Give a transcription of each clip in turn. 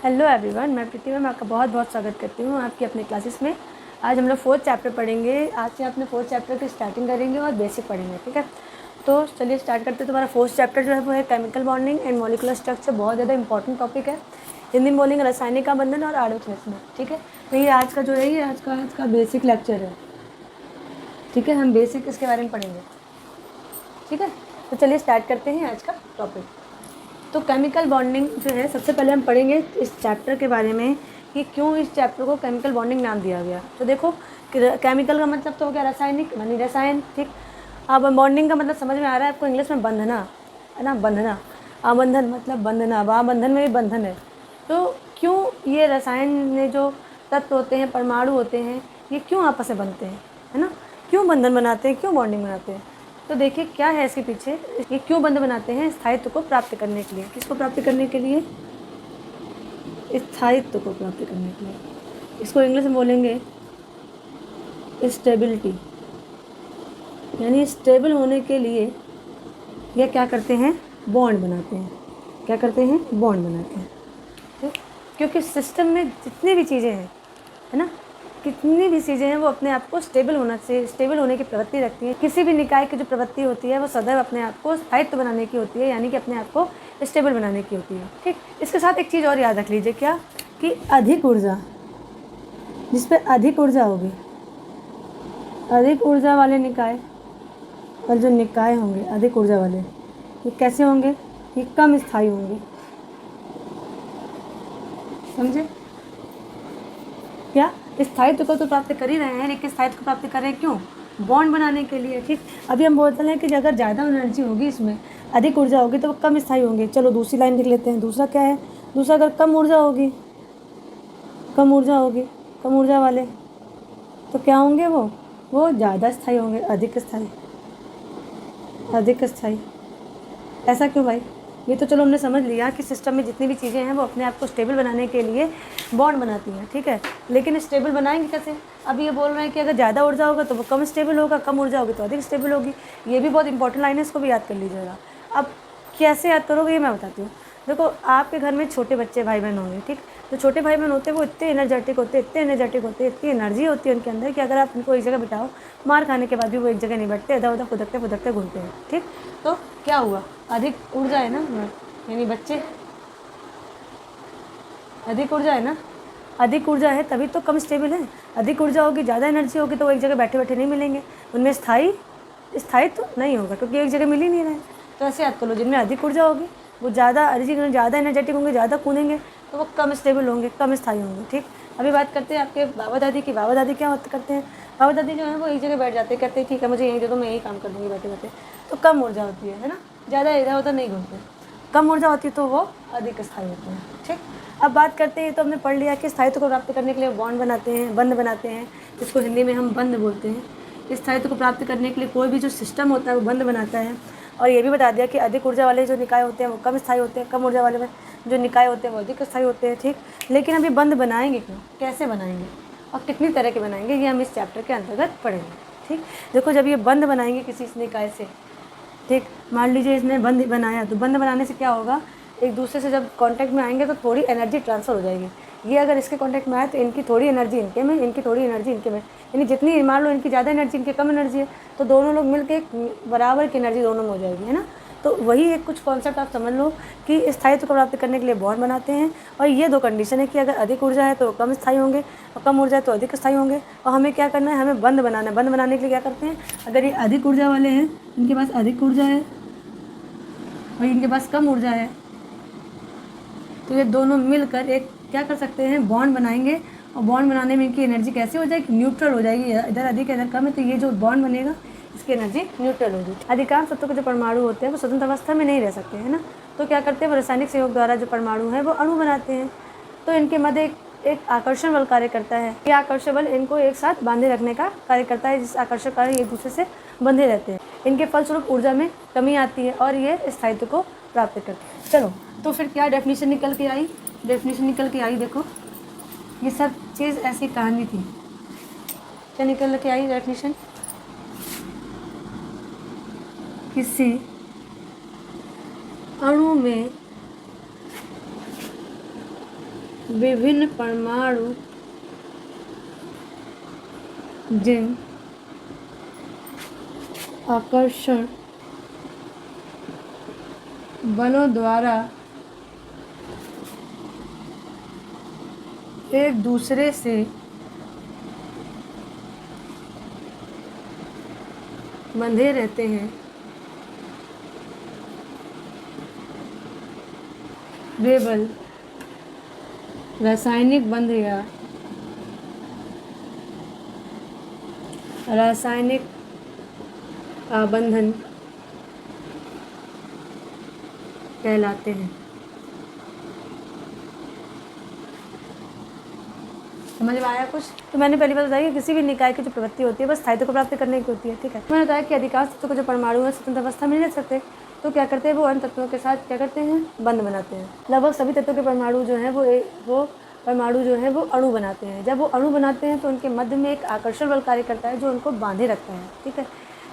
Hello everyone, मैं प्रीति ma'am आपका बहुत बहुत स्वागत करती हूँ आपकी अपने क्लासेस में। आज हम लोग 4th चैप्टर पढ़ेंगे। आज से अपने 4th चैप्टर की स्टार्टिंग करेंगे और बेसिक पढ़ेंगे, ठीक है। तो चलिए स्टार्ट करते हैं। तुम्हारा 4th चैप्टर जो है वो है chemical bonding and molecular structure. बहुत ज़्यादा इंपॉर्टेंट टॉपिक है। हिंदी में बोलेंगे रासायनिक का बंधन और आणविक संरचना, ठीक है। तो ये आज का जो है ये आज का बेसिक लेक्चर है, ठीक है। हम बेसिक इसके बारे में पढ़ेंगे, ठीक है। तो चलिए स्टार्ट करते हैं आज का टॉपिक। तो केमिकल बॉन्डिंग जो है सबसे पहले हम पढ़ेंगे इस चैप्टर के बारे में कि क्यों इस चैप्टर को केमिकल बॉन्डिंग नाम दिया गया। तो देखो, केमिकल का मतलब तो हो गया रासायनिक, मानी रसायन, ठीक। अब बॉन्डिंग का मतलब समझ में आ रहा है आपको, इंग्लिश में बंधना है ना, बंधना। आबंधन मतलब बंधना, बंधन में भी बंधन है। तो क्यों ये रसायन में जो तत्व होते हैं, परमाणु होते हैं, ये क्यों आपस में बनते हैं, है ना, क्यों बंधन बनाते हैं, क्यों बॉन्डिंग बनाते हैं। तो देखिए क्या है इसके पीछे, ये क्यों बंध बनाते हैं। स्थायित्व को प्राप्त करने के लिए। किसको प्राप्त करने के लिए? स्थायित्व को प्राप्त करने के लिए। इसको इंग्लिश में बोलेंगे स्टेबिलिटी, यानी स्टेबल होने के लिए ये क्या करते हैं, बॉन्ड बनाते हैं। क्या करते हैं? बॉन्ड बनाते हैं, ठीक। क्योंकि सिस्टम में जितनी भी चीज़ें हैं, है ना, कितनी भी चीज़ें हैं, वो अपने आप को स्टेबल होने की प्रवृत्ति रखती हैं। किसी भी निकाय की जो प्रवृत्ति होती है वो सदैव अपने आप को स्थायित्व बनाने की होती है, यानी कि अपने आप को स्टेबल बनाने की होती है, ठीक। इसके साथ एक चीज़ और याद रख लीजिए, क्या कि अधिक ऊर्जा, जिस पे अधिक ऊर्जा होगी, अधिक ऊर्जा वाले निकाय और जो निकाय होंगे अधिक ऊर्जा वाले, ये कैसे होंगे? ये कम स्थायी होंगे, समझे क्या? स्थायित्व को तो प्राप्त कर ही रहे हैं, लेकिन स्थायित्व को प्राप्त कर रहे हैं क्यों? बॉन्ड बनाने के लिए, ठीक। अभी हम बोलते हैं कि अगर ज़्यादा एनर्जी होगी, इसमें अधिक ऊर्जा होगी तो वो कम स्थायी होंगे। चलो दूसरी लाइन लिख लेते हैं। दूसरा क्या है? दूसरा अगर कम ऊर्जा होगी, कम ऊर्जा वाले तो क्या होंगे? वो ज़्यादा स्थायी होंगे, अधिक स्थायी। ऐसा क्यों भाई? ये तो चलो हमने समझ लिया कि सिस्टम में जितनी भी चीज़ें हैं वो अपने आप को स्टेबल बनाने के लिए बॉन्ड बनाती हैं, ठीक है। लेकिन स्टेबल बनाएंगे कैसे? अब ये बोल रहे हैं कि अगर ज़्यादा ऊर्जा होगा तो वो कम स्टेबल होगा, कम ऊर्जा होगी तो अधिक स्टेबल होगी। ये भी बहुत इंपॉर्टेंट लाइन है, इसको भी याद कर लीजिएगा। अब कैसे याद करोगे ये मैं बताती हूँ। देखो, आपके घर में छोटे बच्चे भाई बहन होंगे, ठीक। तो छोटे भाई बहन होते हैं वो इतने एनर्जेटिक होते हैं, इतनी एनर्जी होती है उनके अंदर कि अगर आप उनको एक जगह बिठाओ, मार खाने के बाद भी वो एक जगह नहीं बैठते, इधर उधर फुदकते घूमते हैं, ठीक। तो क्या हुआ? अधिक ऊर्जा है ना, यानी बच्चे अधिक ऊर्जा है ना, अधिक ऊर्जा है तभी तो कम स्टेबल है। अधिक ऊर्जा होगी, ज़्यादा एनर्जी होगी तो वो एक जगह बैठे बैठे नहीं मिलेंगे, उनमें स्थायित्व नहीं होगा क्योंकि एक जगह मिल ही नहीं रहे। तो ऐसे याद कर लो, जिनमें अधिक ऊर्जा होगी वो ज़्यादा एनर्जेटिक होंगे, ज़्यादा कूदेंगे, तो वो कम स्टेबल होंगे, कम स्थायी होंगे, ठीक। अभी बात करते हैं आपके बाबा दादी की। बाबा दादी क्या करते हैं? बाबा दादी जो है वो एक जगह बैठ जाते हैं, कहते हैं ठीक है मुझे यहीं दे दो, मैं यही काम कर दूँगी बैठे बैठे। तो कम ऊर्जा होती है ना, ज़्यादा इधर उधर नहीं घूमते। कम ऊर्जा होती है तो वो अधिक स्थायी होते हैं, ठीक। अब बात करते हैं, तो हमने पढ़ लिया कि स्थायित्व को प्राप्त करने के लिए बॉन्ड बनाते हैं, बंध बनाते हैं, जिसको हिंदी में हम बंध बोलते हैं। स्थायित्व को प्राप्त करने के लिए कोई भी जो सिस्टम होता है वो बंध बनाता है। और ये भी बता दिया कि अधिक ऊर्जा वाले जो निकाय होते हैं वो कम स्थायी होते हैं, कम ऊर्जा वाले में जो निकाय होते हैं वो अधिक स्थायी होते हैं, ठीक। लेकिन अभी बंध बनाएंगे क्यों, कैसे बनाएंगे और कितनी तरह के बनाएंगे, ये हम इस चैप्टर के अंतर्गत पढ़ेंगे, ठीक। देखो, जब ये बंध बनाएंगे किसी इस निकाय से, ठीक, मान लीजिए इसने बंध बनाया, तो बंध बनाने से क्या होगा, एक दूसरे से जब कांटेक्ट में आएंगे तो थोड़ी एनर्जी ट्रांसफ़र हो जाएगी। ये अगर इसके कांटेक्ट में आए तो इनकी थोड़ी एनर्जी इनके में, इनकी थोड़ी एनर्जी इनके में, यानी जितनी मान लो इनकी ज़्यादा एनर्जी, इनकी कम एनर्जी है, तो दोनों लोग मिलकर एक बराबर की एनर्जी दोनों में हो जाएगी, है ना। तो वही एक कुछ कॉन्सेप्ट आप समझ लो कि स्थायित्व को प्राप्त करने के लिए बॉन्ड बनाते हैं। और ये दो कंडीशन है कि अगर अधिक ऊर्जा है तो कम स्थायी होंगे और कम ऊर्जा है तो अधिक स्थायी होंगे। और हमें क्या करना है, हमें बंध बनाना है। बंध बनाने के लिए क्या करते हैं, अगर ये अधिक ऊर्जा वाले हैं, इनके पास अधिक ऊर्जा है और इनके पास कम ऊर्जा है, तो ये दोनों मिलकर एक क्या कर सकते हैं, बॉन्ड बनाएंगे। और बॉन्ड बनाने में इनकी एनर्जी कैसे हो जाएगी, न्यूट्रल हो जाएगी। इधर अधिक इधर कम है तो ये जो बॉन्ड बनेगा इसकी एनर्जी न्यूट्रल होगी। अधिकांश तत्वों के जो परमाणु होते हैं वो स्वतंत्र अवस्था में नहीं रह सकते, है ना। तो क्या करते हैं, वो रासायनिक संयोग द्वारा जो परमाणु है वो अणु बनाते हैं। तो इनके मध्य एक आकर्षण बल कार्य करता है। ये आकर्षण बल इनको एक साथ बांधे रखने का कार्य करता है, जिस आकर्षण कार्य एक दूसरे से बंधे रहते हैं। इनके फलस्वरूप ऊर्जा में कमी आती है और ये स्थायित्व को प्राप्त करते हैं। चलो, तो फिर क्या डेफिनेशन निकल के आई? देखो, ये सब चीज़ ऐसी कहानी थी। क्या निकल के आई डेफिनेशन? किसी अणु में विभिन्न परमाणु जिन आकर्षण बलों द्वारा एक दूसरे से बंधे रहते हैं, वे बल रासायनिक बंध या रासायनिक आबंधन कहलाते हैं। समझ में आया कुछ? तो मैंने पहली बात बताया कि किसी भी निकाय की जो प्रवृत्ति होती है बस स्थायित्व को प्राप्त करने की होती है। ठीक है, मैंने बताया कि अधिकांश तत्वों के जो परमाणु है स्वतंत्र अवस्था में नहीं रह सकते, तो क्या करते हैं वो अन्य तत्वों के साथ क्या करते हैं, बंध बनाते हैं। लगभग सभी तत्वों के परमाणु जो हैं वो परमाणु जो है वो अणु बनाते हैं। जब वो अणु बनाते हैं तो उनके मध्य में एक आकर्षण बल कार्य करता है जो उनको बांधे रखता है। ठीक है,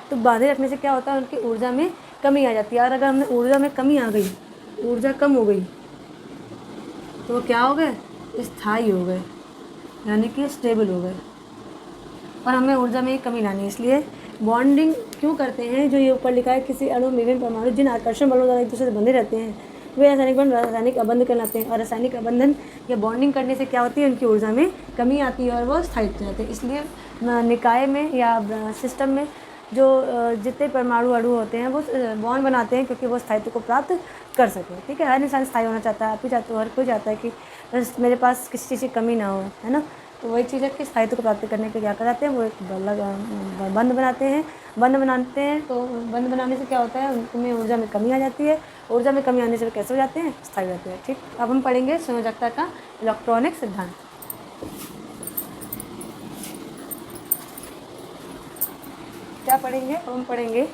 तो बांधे रखने से क्या होता है, उनकी ऊर्जा में कमी आ जाती है। और अगर हमें ऊर्जा में कमी आ गई, ऊर्जा कम हो गई, तो वो क्या हो गए, स्थायी हो गए, यानी कि स्टेबल हो गए। और हमें ऊर्जा में कमी लानी है, इसलिए बॉन्डिंग क्यों करते हैं, जो ये ऊपर लिखा है, किसी अणु में विभिन्न परमाणु जिन आकर्षण बलों द्वारा एक दूसरे से बंधे रहते हैं वे रासायनिक बंध रासायनिक अबंध कहलाते हैं। और रासायनिक अबंधन या बॉन्डिंग करने से क्या होती है, उनकी ऊर्जा में कमी आती है और वो स्थायित्व जाते हैं। इसलिए निकाय में या सिस्टम में जो जितने परमाणु अणु होते हैं वो बॉन्ड बनाते हैं क्योंकि वो स्थायित्व को प्राप्त कर सके। ठीक है, हर इंसान स्थायी होना चाहता है, आप भी चाहते हो, हर कोई चाहता है कि मेरे पास किसी चीज़ की कमी ना हो, है ना। तो वही चीज़ है कि स्थायित्व को प्राप्त करने के क्या कराते हैं, वो एक बंध बनाते हैं। बंध बनाते हैं तो बंध बनाने से क्या होता है, उनमें ऊर्जा में कमी आ जाती है। ऊर्जा में कमी आने से कैसे हो जाते हैं, स्थायी हो जाते हैं। ठीक, अब हम पढ़ेंगे संयोजकता का इलेक्ट्रॉनिक सिद्धांत। क्या पढ़ेंगे, अब हम पढ़ेंगे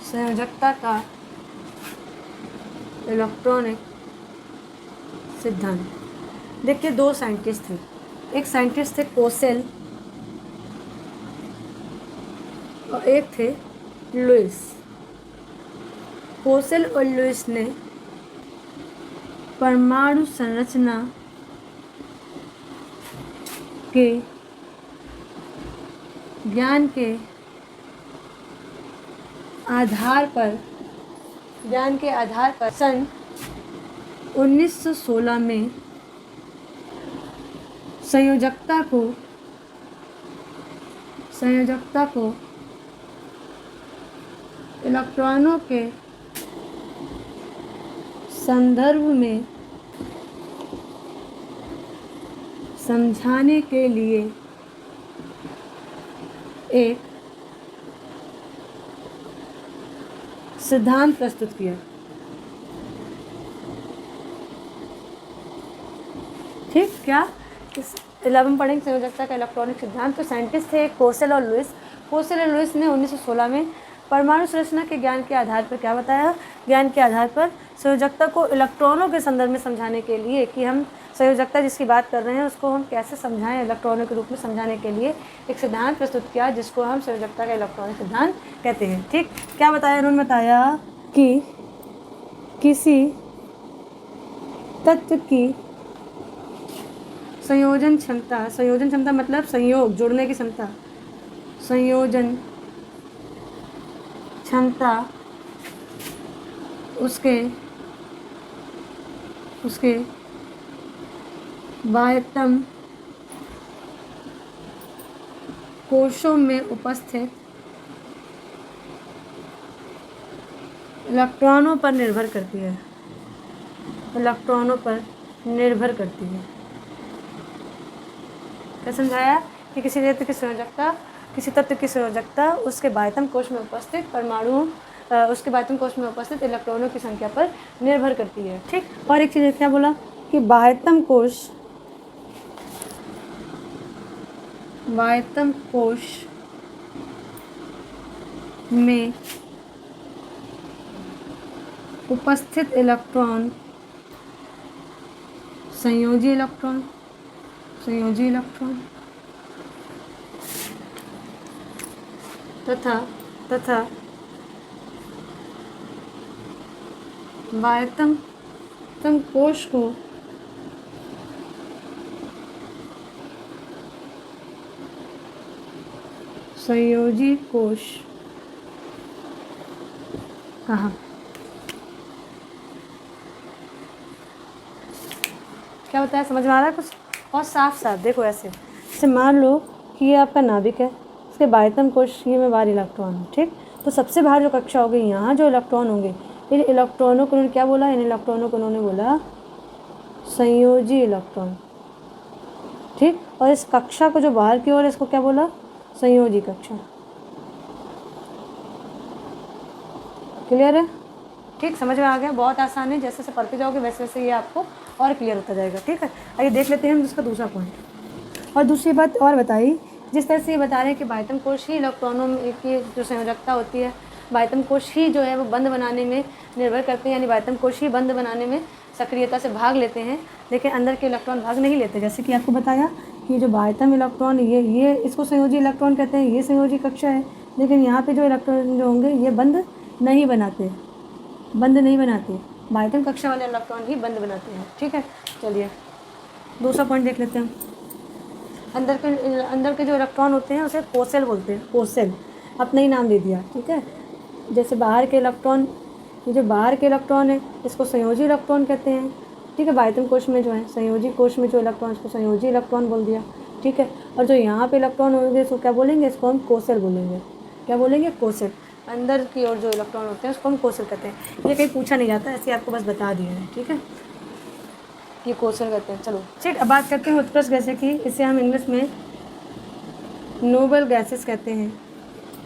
संयोजकता का इलेक्ट्रॉनिक सिद्धांत। देखिए, दो साइंटिस्ट थे, एक साइंटिस्ट थे कोसेल और एक थे लुईस। कोसेल और लुईस ने परमाणु संरचना के ज्ञान के आधार पर सन 1916 में संयोजकता को इलेक्ट्रॉनों के संदर्भ में समझाने के लिए एक सिद्धांत प्रस्तुत किया। ठीक, क्या इस 11 पढ़ेंगे संयोजकता का इलेक्ट्रॉनिक सिद्धांत। तो साइंटिस्ट थे कोसेल और लुईस। कोसेल और लुईस ने 1916 में परमाणु संरचना के ज्ञान के आधार पर क्या बताया, ज्ञान के आधार पर संयोजकता को इलेक्ट्रॉनों के संदर्भ में समझाने के लिए, कि हम संयोजकता जिसकी बात कर रहे हैं उसको हम कैसे समझाएं, इलेक्ट्रॉनों के रूप में समझाने के लिए एक सिद्धांत प्रस्तुत किया जिसको हम संयोजकता का इलेक्ट्रॉनिक सिद्धांत कहते हैं। ठीक, क्या बताया उन्होंने, बताया कि किसी तत्व की संयोजन क्षमता मतलब संयोग, जोड़ने की क्षमता, संयोजन क्षमता उसके बाह्यतम कोशों में उपस्थित इलेक्ट्रॉनों पर निर्भर करती है। क्या समझाया कि किसी तत्व की संयोजकता उसके बाह्यतम कोश में उपस्थित उसके बाह्यतम कोश में उपस्थित इलेक्ट्रॉनों की संख्या पर निर्भर करती है। ठीक, और एक चीज़ क्या बोला कि बाह्यतम कोश में उपस्थित इलेक्ट्रॉन संयोजी इलेक्ट्रॉन तथा बाह्यतम तम कोश को संयोजी कोश कहा। क्या होता है, समझ में आ रहा है कुछ? और साफ साफ देखो ऐसे, जैसे मान लो कि ये आपका नाभिक है, इसके बाह्यतम कोश ये में बाहर इलेक्ट्रॉन है, ठीक। तो सबसे बाहर जो कक्षा होगी, यहाँ जो इलेक्ट्रॉन होंगे, इन इलेक्ट्रॉनों को उन्होंने क्या बोला, इन इलेक्ट्रॉनों को उन्होंने बोला संयोजी इलेक्ट्रॉन, ठीक। और इस कक्षा को जो बाहर की ओर है, इसको क्या बोला, संयोजी कक्षा। क्लियर है? ठीक, समझ में आ गया? बहुत आसान है, जैसे जैसे पढ़ते जाओगे वैसे वैसे ये आपको और क्लियर होता जाएगा, ठीक है। आइए देख लेते हैं हम इसका दूसरा पॉइंट। और दूसरी बात और बताई, जिस तरह से ये बता रहे हैं कि बाह्यतम कोश ही इलेक्ट्रॉनों की जो संयोजकता होती है, बाह्यतम कोश ही जो है वो बंद बनाने में निर्भर करते हैं, यानी बाह्यतम कोश ही बंद बनाने में सक्रियता से भाग लेते हैं, लेकिन अंदर के इलेक्ट्रॉन भाग नहीं लेते। जैसे कि आपको बताया कि जो बाह्यतम इलेक्ट्रॉन ये इसको संयोजी इलेक्ट्रॉन कहते हैं, ये संयोजी कक्षा है, लेकिन यहाँ पे जो इलेक्ट्रॉन जो होंगे ये बंद नहीं बनाते, बाह्यतम कक्षा वाले इलेक्ट्रॉन ही बंद बनाते हैं, ठीक है। चलिए दूसरा पॉइंट देख लेते हैं। अंदर के जो इलेक्ट्रॉन होते हैं उसे कोसेल बोलते हैं, कोसेल, अपना ही नाम दे दिया, ठीक है। जैसे बाहर के इलेक्ट्रॉन, ये जो बाहर के इलेक्ट्रॉन है इसको संयोजी इलेक्ट्रॉन कहते हैं, ठीक है। बाह्यतम कोश में जो है, संयोजी कोश में जो इलेक्ट्रॉन, इसको संयोजी इलेक्ट्रॉन बोल दिया, ठीक है। और जो यहाँ पे इलेक्ट्रॉन होंगे इसको क्या बोलेंगे, इसको हम कोसेल बोलेंगे। क्या बोलेंगे? कोसेल। अंदर की ओर जो इलेक्ट्रॉन होते हैं उसको हम कोसेल कहते हैं। ये कहीं पूछा नहीं जाता, ऐसे आपको बस बता दिया है, ठीक है, ये कोसेल कहते हैं। चलो ठीक, अब बात करते हैं उत्कृष्ट गैसें की। इसे हम इंग्लिश में नोबल गैसेस कहते हैं।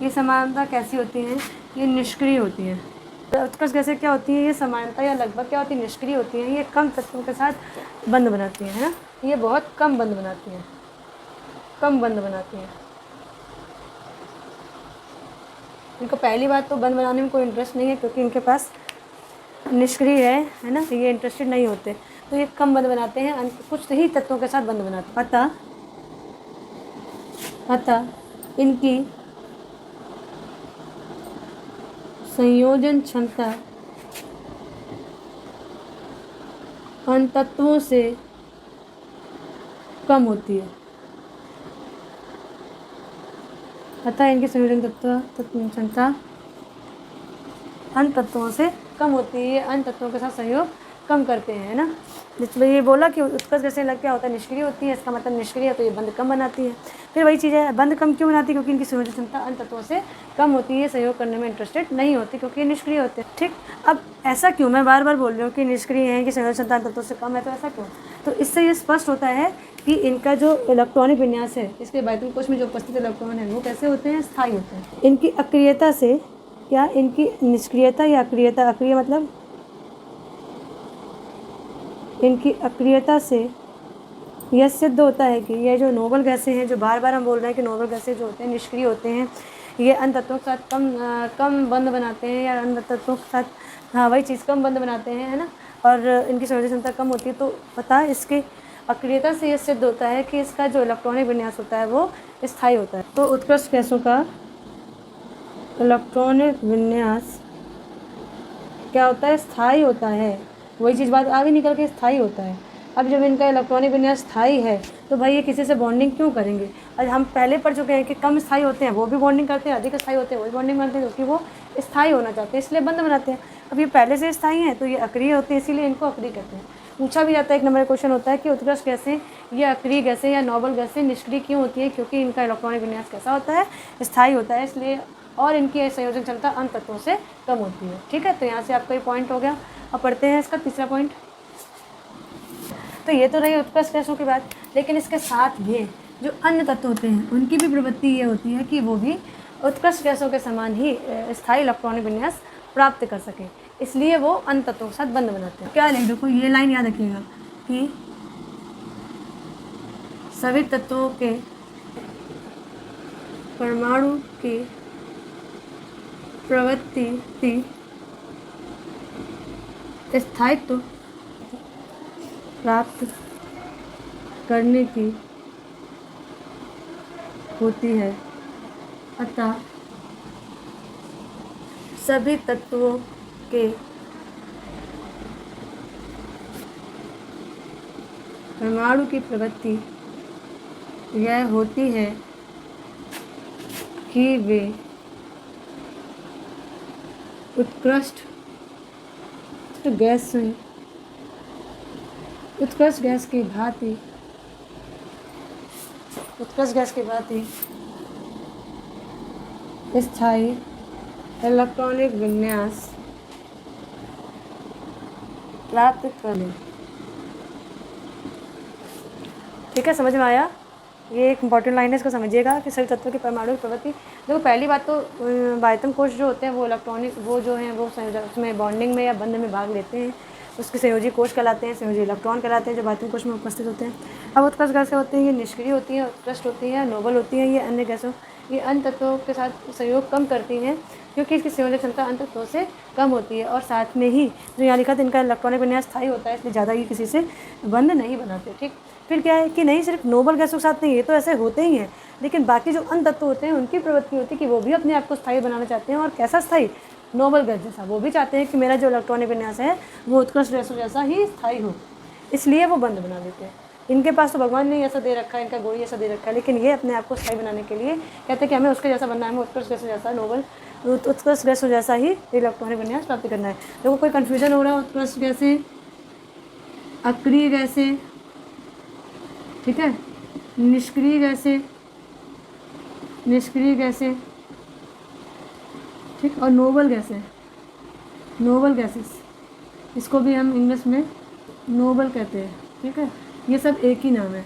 ये समानता कैसी होती हैं? ये निष्क्रिय होती हैं। उत्कृष्ट गैसें क्या होती हैं? ये समानता या लगभग क्या होती है, निष्क्रिय होती हैं। ये कम तत्वों के साथ बंध बनाती हैं, है ना। ये बहुत कम बंध बनाती हैं, इनको पहली बात तो बंध बनाने में कोई इंटरेस्ट नहीं है, क्योंकि इनके पास निष्क्रिय है ना, ये इंटरेस्टेड नहीं होते, तो ये कम बंध बनाते हैं, कुछ ही तत्वों के साथ बंध बनाते हैं। अतः इनकी संयोजन क्षमता अन्य तत्वों से कम होती है। अतः इनकी संयोजन क्षमता अन्य तत्वों से कम होती है, अन्य तत्वों के साथ सहयोग कम करते हैं, है ना। जिसमें ये बोला कि उत्कृष्ट गैसें लग क्या होता है, निष्क्रिय होती है, इसका मतलब निष्क्रिय है तो ये बंध कम बनाती है। फिर वही चीज़ है, बंध कम क्यों बनाती है? क्योंकि इनकी संयोजन क्षमता अन्य तत्वों से कम होती है, सहयोग करने में इंटरेस्टेड नहीं होती, क्योंकि ये निष्क्रिय होते हैं, ठीक। अब ऐसा क्यों, मैं बार बार बोल रही हूँ कि निष्क्रिय है, कि संयोजन क्षमता अन्य तत्वों से कम है, तो ऐसा क्यों? तो इससे ये स्पष्ट होता है कि इनका जो इलेक्ट्रॉनिक विन्यास है, इसके बाह्यतम कोश में जो उपस्थित इलेक्ट्रॉन है वो कैसे होते हैं, स्थायी होते हैं। इनकी अक्रियता से, क्या इनकी निष्क्रियता या अक्रियता, अक्रिय मतलब इनकी अक्रियता से यह सिद्ध होता है कि ये जो नोबल गैसें हैं, जो बार बार हम बोल रहे हैं कि नोबल गैसें जो होते हैं निष्क्रिय होते हैं, ये अन्य तत्वों के साथ कम बंध बनाते हैं, या अन्य तत्वों के साथ, हाँ वही चीज़, कम बंध बनाते हैं, है ना। और इनकी संयोजन क्षमता कम होती है, तो पता है इसकी अक्रियता से यह सिद्ध होता है कि इसका जो इलेक्ट्रॉनिक विन्यास होता है वो स्थायी होता है। तो उत्कृष्ट गैसों का इलेक्ट्रॉनिक विन्यास क्या होता है, स्थायी होता है। वही चीज़ बात आगे निकल के स्थायी होता है। अब जब इनका इलेक्ट्रॉनिक विन्यास स्थायी है तो भाई ये किसी से बॉन्डिंग क्यों करेंगे? आज हम पहले पढ़ चुके हैं कि कम स्थायी होते हैं वो भी बॉन्डिंग करते हैं, अधिक स्थायी होते हैं वो भी बॉन्डिंग करते हैं, क्योंकि वो स्थायी होना चाहते हैं, इसलिए बंद बनाते हैं। अब ये पहले से स्थायी हैं तो ये अक्रिय होते हैं, इसीलिए इनको अक्रिय कहते हैं। पूछा भी जाता है, एक नंबर क्वेश्चन होता है कि उत्कृष्ट गैसें या अक्रिय गैसें या नोबल गैसें निष्क्रिय क्यों होती है? क्योंकि इनका इलेक्ट्रॉनिक विन्यास कैसा होता है, स्थायी होता है, इसलिए, और इनकी संयोजन क्षमता अन्य तत्वों से कम होती है, ठीक है। तो यहाँ से आपका ये पॉइंट हो गया। अब पढ़ते हैं इसका तीसरा पॉइंट। तो ये तो रही उत्कृष्ट गैसों की बात, लेकिन इसके साथ भी जो अन्य तत्व होते हैं उनकी भी प्रवृत्ति ये होती है कि वो भी उत्कृष्ट गैसों के समान ही स्थायी इलेक्ट्रॉनिक विन्यास प्राप्त कर सके, इसलिए वो अन्य तत्वों के साथ बंध बनाते हैं। क्या लिख देखो, ये लाइन याद रखिएगा कि सभी तत्वों के परमाणु की प्रवृत्ति स्थायित्व प्राप्त करने की होती है। अतः सभी तत्वों के परमाणु की प्रवृत्ति यह होती है कि वे उत्कृष्ट गैस की भांति स्थायी इलेक्ट्रॉनिक विन्यास प्राप्त करें। ठीक है, समझ में आया? ये एक इंपॉर्टेंट लाइन है, इसको समझिएगा कि सभी तत्वों की परमाणु प्रवृत्ति। देखो पहली बात तो बाह्यतम कोश जो होते हैं वो इलेक्ट्रॉनिक वो जो हैं वो उसमें बॉन्डिंग में या बंध में भाग लेते हैं, उसके संयोजी कोश कहलाते हैं, संयोजी इलेक्ट्रॉन कहलाते हैं जो बाह्यतम कोश में उपस्थित होते हैं। अब उत्कृष्ट गैसें होती हैं, ये निष्क्रिय होती हैं, उत्कृष्ट होती हैं, नोबल होती हैं। ये अन्य गैसों ये अन्य तत्वों के साथ सहयोग कम करती हैं क्योंकि इसकी संयोजक क्षमता अन्य तत्वों से कम होती है, और साथ में ही जो यहाँ लिखा था इनका इलेक्ट्रॉनिक विन्यास स्थायी होता है, इसलिए ज़्यादा ये किसी से बंध नहीं बनाते। ठीक, फिर क्या है कि नहीं सिर्फ नोबल गैसों के साथ नहीं, ये तो ऐसे होते ही हैं, लेकिन बाकी जो अन्य तत्व होते हैं उनकी प्रवृत्ति होती है कि वो भी अपने आप को स्थायी बनाना चाहते हैं। और कैसा स्थायी? नोबल गैस जैसा। वो भी चाहते हैं कि मेरा जो इलेक्ट्रॉनिक विन्यास है वो उत्कृष्ट गैसों जैसा ही स्थायी हो, इसलिए वो बंद बना देते हैं। इनके पास तो भगवान ने ऐसा दे रखा है, इनका गुण ऐसा दे रखा है, लेकिन ये अपने आप को स्थायी बनाने के लिए कहते हैं कि हमें उसके जैसा बनना है, हमें उत्कृष्ट गैसों जैसा नोबल उत्कृष्ट गैसों जैसा ही इलेक्ट्रॉनिक विन्यास प्राप्त करना है। देखो कोई कन्फ्यूजन हो रहा है? उत्कृष्ट गैसें, अक्रिय गैसें, ठीक है, निष्क्रिय गैसें, ठीक, और नोबल गैसेस, इसको भी हम इंग्लिश में नोबल कहते हैं। ठीक है, ये सब एक ही नाम है।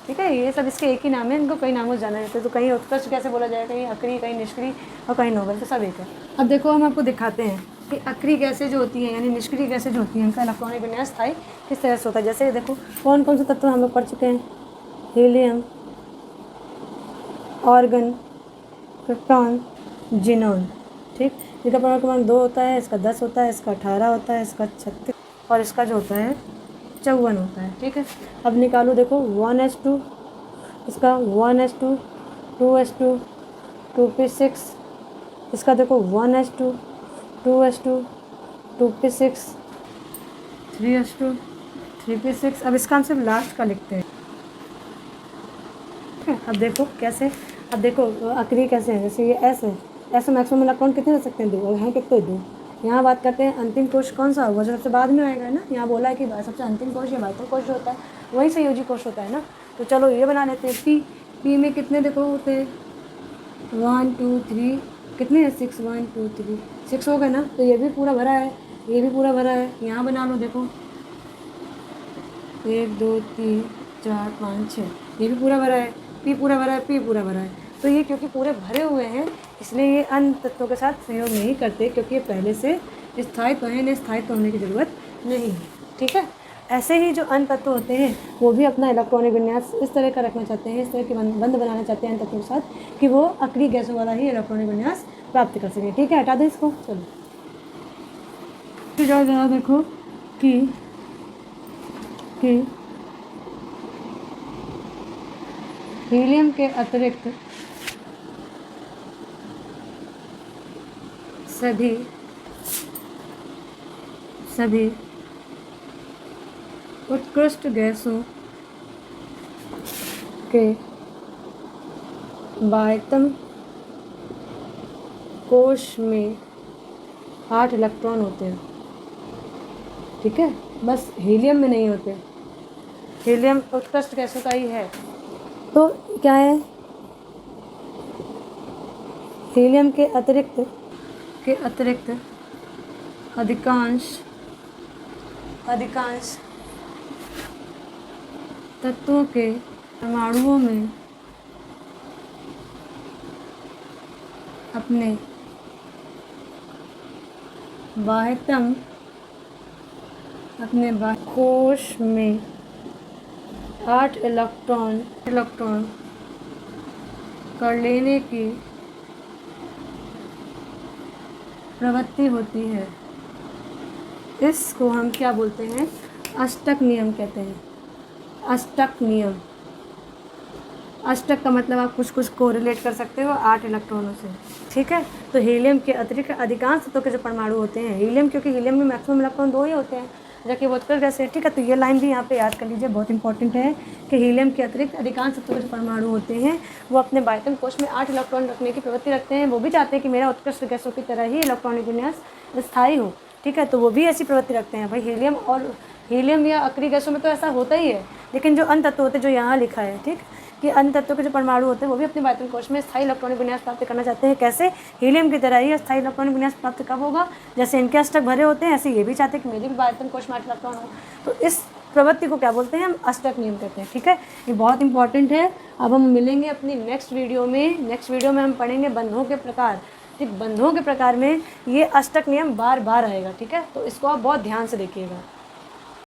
ठीक है, ये सब इसके एक ही नाम है, इनको कई नामों से जाना जाता है। तो कहीं उत्कृष्ट कैसे बोला जाए, कहीं अक्रिय, कहीं निष्क्रिय और कहीं नोबल, तो सब एक है। अब देखो हम आपको दिखाते हैं कि अक्रिय गैसें जो होती हैं यानी निष्क्रिय गैसें जो होती हैं इनका इलेक्ट्रॉनिक विन्यास स्थायी किस तरह से होता है। जैसे देखो कौन कौन से तत्व हम लोग पढ़ चुके हैं? Helium, organ, krypton, xenon. ठीक, इसका परमाणु क्रमांक 2 होता है, इसका 10 होता है, इसका 18 होता है, इसका 36 और इसका जो होता है 54 होता है। ठीक है, अब निकालो। देखो 1s2, इसका 1s2, 2s2, 2p6, इसका देखो 1s2, 2s2, 2p6, 3s2, 3p6। अब इसका हम सिर्फ लास्ट का लिखते हैं। ठीक है, अब देखो कैसे, अब देखो अक्रिय कैसे है। जैसे ये एस है, एस में मैक्सिमम इलेक्ट्रॉन कितने रह सकते हैं? 2, और यहाँ कितने? 2। यहाँ बात करते हैं अंतिम कोश कौन सा होगा, जो सबसे बाद में आएगा ना। यहाँ बोला है कि सबसे अंतिम कोश या बाह्यतम कोश जो होता है वही संयोजी कोश होता है ना। तो चलो ये बना लेते हैं। पी में कितने देखो होते हैं? 1 2 3, कितने हैं? 6, 1 2 3, 6 हो गए ना। तो ये भी पूरा भरा है, ये भी पूरा भरा है। यहाँ बना लो, देखो 1 2 3 4 5 6, ये भी पूरा भरा है, पी पूरा भरा है, पी पूरा भरा है। तो ये क्योंकि पूरे भरे हुए हैं इसलिए ये अन्य तत्वों के साथ सहयोग नहीं करते, क्योंकि ये पहले से स्थायित्व है, इन्हें स्थायित्व होने की ज़रूरत नहीं है। ठीक है, ऐसे ही जो अन्य तत्व होते हैं वो भी अपना इलेक्ट्रॉनिक विन्यास इस तरह का रखना चाहते हैं, इस तरह के बंध बनाना चाहते हैं अन्य तत्वों के साथ कि वो अक्रिय गैसों वाला ही इलेक्ट्रॉनिक विन्यास प्राप्त कर सकें। ठीक है, हटा दें इसको। चलो जाओ जरा देखो कि हीलियम के अतिरिक्त सभी उत्कृष्ट गैसों के बाह्यतम कोश में 8 इलेक्ट्रॉन होते हैं। ठीक है, बस हीलियम में नहीं होते। हीलियम उत्कृष्ट गैसों का ही है। तो क्या है? हीलियम के अतिरिक्त अधिकांश तत्वों के परमाणुओं में अपने बाह्यतम कोश में 8 इलेक्ट्रॉन कर लेने की प्रवृत्ति होती है। इसको हम क्या बोलते हैं? अष्टक नियम कहते हैं। अष्टक नियम, अष्टक का मतलब आप कुछ को रिलेट कर सकते हो 8 इलेक्ट्रॉनों से। ठीक है, तो हीलियम के अतिरिक्त अधिकांश तत्वों के जो परमाणु होते हैं, हीलियम क्योंकि हीलियम में मैक्सिमम इलेक्ट्रॉन 2 ही होते हैं, जबकि वो उत्कर्ष गैस है, ठीक है। तो ये लाइन भी यहाँ पे याद कर लीजिए, बहुत इंपॉर्टेंट है कि हीलियम के अतिरिक्त अधिकांश तत्वों के जो परमाणु होते हैं वो अपने बायतन कोश में 8 इलेक्ट्रॉन रखने की प्रवृत्ति रखते हैं। वो भी चाहते हैं कि मेरा उत्कृष्ट गैसों की तरह ही इलेक्ट्रॉनिक विन्यास स्थायी हो, ठीक है। तो वो भी ऐसी प्रवृत्ति रखते हैं। भाई हीलियम या अक्रिय गैसों में तो ऐसा होता ही है, लेकिन जो अन्य तत्व होते हैं जो यहाँ लिखा है, ठीक, कि अन्य तत्वों के जो परमाणु होते हैं वो भी अपने बायतन कोश में स्थायी इलेक्ट्रॉनिक विन्यास प्राप्त करना चाहते हैं। कैसे? हीलियम की तरह ही स्थायी इलेक्ट्रॉनिक विन्यास प्राप्त कब होगा? जैसे इनके अष्टक भरे होते हैं, ऐसे ये भी चाहते हैं कि मेरे भी बायतन कोश में 8 इलेक्ट्रॉन हो। तो इस प्रवृत्ति को क्या बोलते हैं? हम अष्टक नियम कहते हैं, ठीक है। ये बहुत इंपॉर्टेंट है। अब हम मिलेंगे अपनी नेक्स्ट वीडियो में हम पढ़ेंगे बंधों के प्रकार, ठीक। बंधों के प्रकार में ये अष्टक नियम बार बार आएगा, ठीक है। तो इसको आप बहुत ध्यान से देखिएगा।